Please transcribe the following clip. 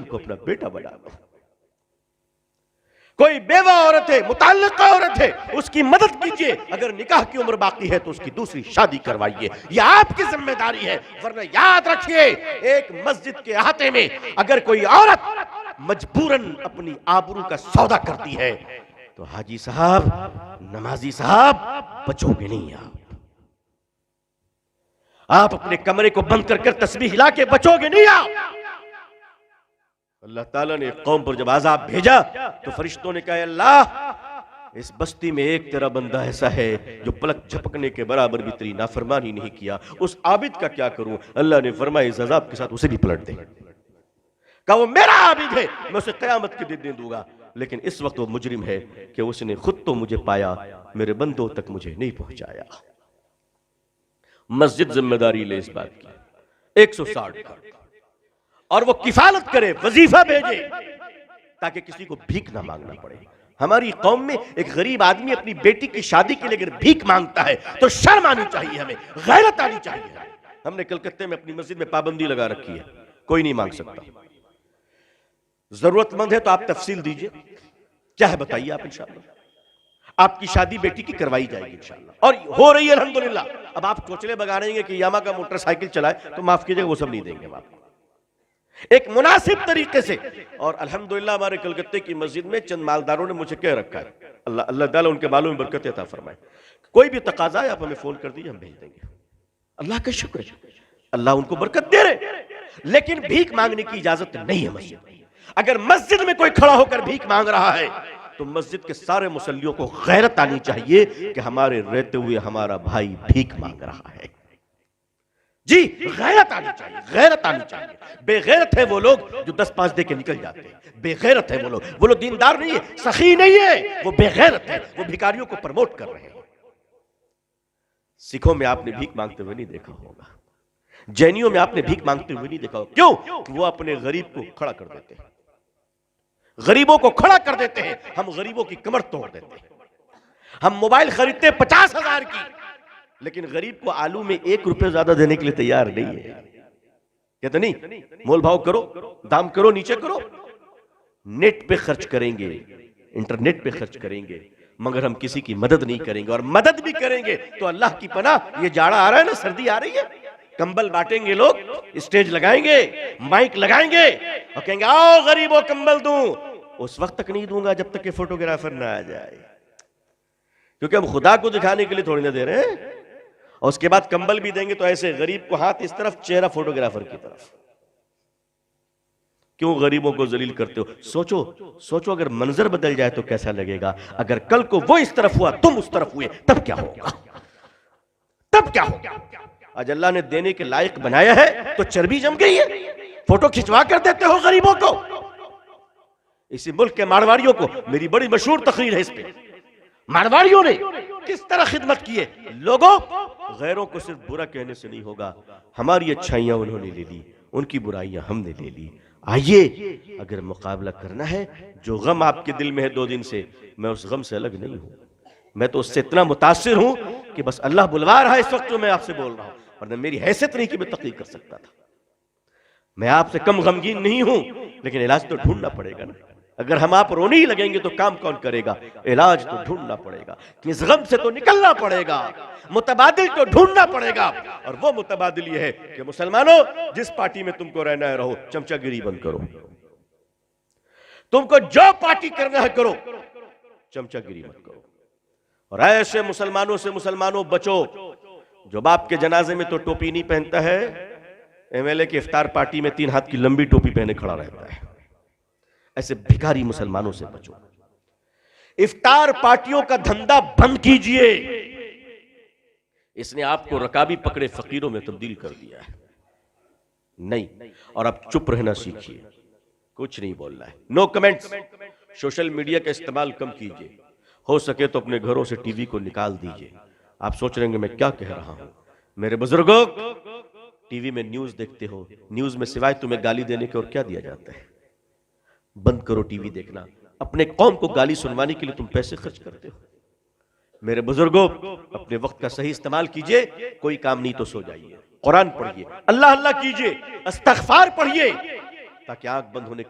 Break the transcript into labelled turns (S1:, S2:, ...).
S1: को अपना बेटा बना लो। कोई बेवा औरत है, मुताल्लिका औरत है, उसकी मदद कीजिए। अगर निकाह की उम्र बाकी है तो उसकी दूसरी शादी करवाइए। यह आपकी जिम्मेदारी है। वरना याद रखिए, एक मस्जिद के अहाते में अगर कोई औरत मजबूरन अपनी आबरू का सौदा करती है तो हाजी साहब, नमाजी साहब, बचोगे नहीं आप अपने कमरे को बंद कर तस्बीह हिला के बचोगे नहीं आप। अल्लाह ताला ने कौम पर जब आजाब भेजा तो फरिश्तों ने कहा, अल्लाह इस बस्ती में एक तेरा बंदा ऐसा है जो पलक झपकने के बराबर भी तेरी नाफरमानी नहीं किया, उस आबिद का क्या करूं। अल्लाह ने फरमाया, इस अजाब के साथ उसे भी पलट दे। कहा वो मेरा आबिद है, मैं उसे कयामत के दिन दे दूंगा। लेकिन इस वक्त वो मुजरिम है कि उसने खुद तो मुझे पाया, मेरे बंदों तक मुझे नहीं पहुंचाया। मस्जिद जिम्मेदारी ले इस बात की 160 का, और वो किफालत करे, वजीफा भेजे, ताकि किसी को भीख ना मांगना पड़े। हमारी कौम में एक गरीब आदमी अपनी बेटी की शादी के लिए अगर भीख मांगता है तो शर्म आनी चाहिए, हमें गैरत आनी चाहिए। हमने कलकत्ते में अपनी मस्जिद में पाबंदी लगा रखी है, कोई नहीं मांग सकता। जरूरतमंद है तो आप तफसील दीजिए, क्या है बताइए आप, इंशाअल्लाह आपकी शादी बेटी की करवाई जाएगी इंशाअल्लाह, और हो रही है अल्हम्दुलिल्लाह। अब आप चोचले बगाड़ेंगे कि यामा का मोटरसाइकिल चलाए तो माफ कीजिएगा, वो सब नहीं देंगे हम आपको, एक मुनासिब तरीके से। और अल्हम्दुलिल्लाह हमारे कलकत्ते की मस्जिद में चंद मालदारों ने मुझे कह रखा है, अल्लाह अल्लाह ताला उनके मालों में बरकत अता फरमाए, कोई भी तकाजा है आप हमें फोन कर दीजिए, हम भेज देंगे। अल्लाह का शुक्र है, अल्लाह उनको बरकत दे रहे। लेकिन भीख मांगने की इजाजत नहीं है मस्जिद में। अगर मस्जिद में कोई खड़ा होकर भीख मांग रहा है तो मस्जिद के सारे मुसल्लियों को गैरत आनी चाहिए कि हमारे रहते हुए हमारा भाई भीख मांग रहा है। जी, गैरत आनी चाहिए, गैरत आनी चाहिए। बेगैरत है वो लोग जो 10-5 दे के निकल जाते हैं, बेगैरत है वो लोग दीनदार नहीं है, सखी नहीं है, वो बेगैरत है, वो भिखारियों को प्रमोट कर रहे हैं। सिखों में आपने भीख मांगते हुए नहीं देखा होगा, जैनियों में आपने भीख मांगते हुए नहीं देखा होगा। क्यों? वो अपने गरीब को खड़ा कर देते हैं, गरीबों को खड़ा कर देते हैं। हम गरीबों की कमर तोड़ देते हैं। हम मोबाइल खरीदते 50,000 की, लेकिन गरीब को आलू में 1 रुपए ज्यादा देने के लिए तैयार नहीं है। कहते नहीं, मोल भाव करो, दाम करो, नीचे करो। नेट पे खर्च करेंगे, इंटरनेट पे खर्च करेंगे, मगर हम किसी की मदद नहीं करेंगे। और मदद भी करेंगे तो अल्लाह की पनाह, ये जाड़ा आ रहा है ना, सर्दी आ रही है, कंबल बांटेंगे लोग, स्टेज लगाएंगे, माइक लगाएंगे और कहेंगे आओ गरीबों कंबल दूं। उस वक्त तक नहीं दूंगा जब तक कि फोटोग्राफर ना आ जाए, क्योंकि हम खुदा को दिखाने के लिए थोड़ी ना दे रहे हैं। और उसके बाद कंबल भी देंगे तो ऐसे गरीब को हाथ इस तरफ, चेहरा फोटोग्राफर की तरफ। क्यों गरीबों को जलील करते हो? सोचो अगर मंजर बदल जाए तो कैसा लगेगा। अगर कल को वो इस तरफ हुआ, तुम उस तरफ हुए, तब क्या होगा? तब क्या होगा? आज अल्लाह ने देने के लायक बनाया है तो चर्बी जम गई है, फोटो खिंचवा कर देते हो गरीबों को। इसी मुल्क के मारवाड़ियों को, मेरी बड़ी मशहूर तकरीर है इस पे, मारवाड़ियों ने किस तरह खिदमत की है। लोगों, गैरों को सिर्फ बुरा कहने से नहीं होगा, हमारी अच्छाइयां उन्होंने ले ली, उनकी बुराइयां हमने ले ली। आइए, अगर मुकाबला करना है, जो गम आपके दिल में है 2 दिन से, मैं उस गम से अलग नहीं हूं। मैं तो उससे इतना मुतासिर हूं कि बस अल्लाह बुलवा रहा है इस वक्त जो मैं आपसे बोल रहा हूं, और मेरी हैसियत नहीं कि मैं तकलीफ कर सकता था। मैं आपसे कम गमगीन नहीं हूं, लेकिन इलाज तो ढूंढना पड़ेगा ना। अगर हम आप रोने ही लगेंगे तो काम कौन करेगा? इलाज तो ढूंढना पड़ेगा, इस गम से तो निकलना पड़ेगा, मुतबादिल तो ढूंढना पड़ेगा। और वो मुतबादिल ये है कि मुसलमानों, जिस पार्टी में तुमको रहना है रहो, चमचागिरी बंद करो। तुमको जो पार्टी करना है करो, चमचागिरी मत करो। और ऐसे मुसलमानों से मुसलमानों बचो जो बाप के जनाजे में तो टोपी नहीं पहनता है, एमएलए की इफ्तार पार्टी में 3 हाथ की लंबी टोपी पहने खड़ा रहता है। ऐसे भिखारी मुसलमानों से बचो। इफ्तार पार्टियों का धंधा बंद कीजिए, इसने आपको रकाबी पकड़े फकीरों में तब्दील कर दिया है। नहीं, और आप चुप रहना सीखिए, कुछ नहीं बोलना है, नो कमेंट्स। सोशल मीडिया का इस्तेमाल कम कीजिए, हो सके तो अपने घरों से टीवी को निकाल दीजिए। आप सोच रहे हैं मैं क्या कह रहा हूं। मेरे बुजुर्गों, टीवी में न्यूज देखते हो, न्यूज में सिवाय तुम्हें गाली देने के और क्या दिया जाता है? बंद करो टीवी देखना। अपने कौम को गाली सुनवाने के लिए तुम पैसे खर्च करते हो। मेरे बुजुर्गों, अपने वक्त का सही इस्तेमाल कीजिए, कोई काम नहीं तो सो जाइए, कुरान पढ़िए, अल्लाह अल्लाह कीजिए, इस्तग़फ़ार पढ़िए, ताकि आंख बंद होने के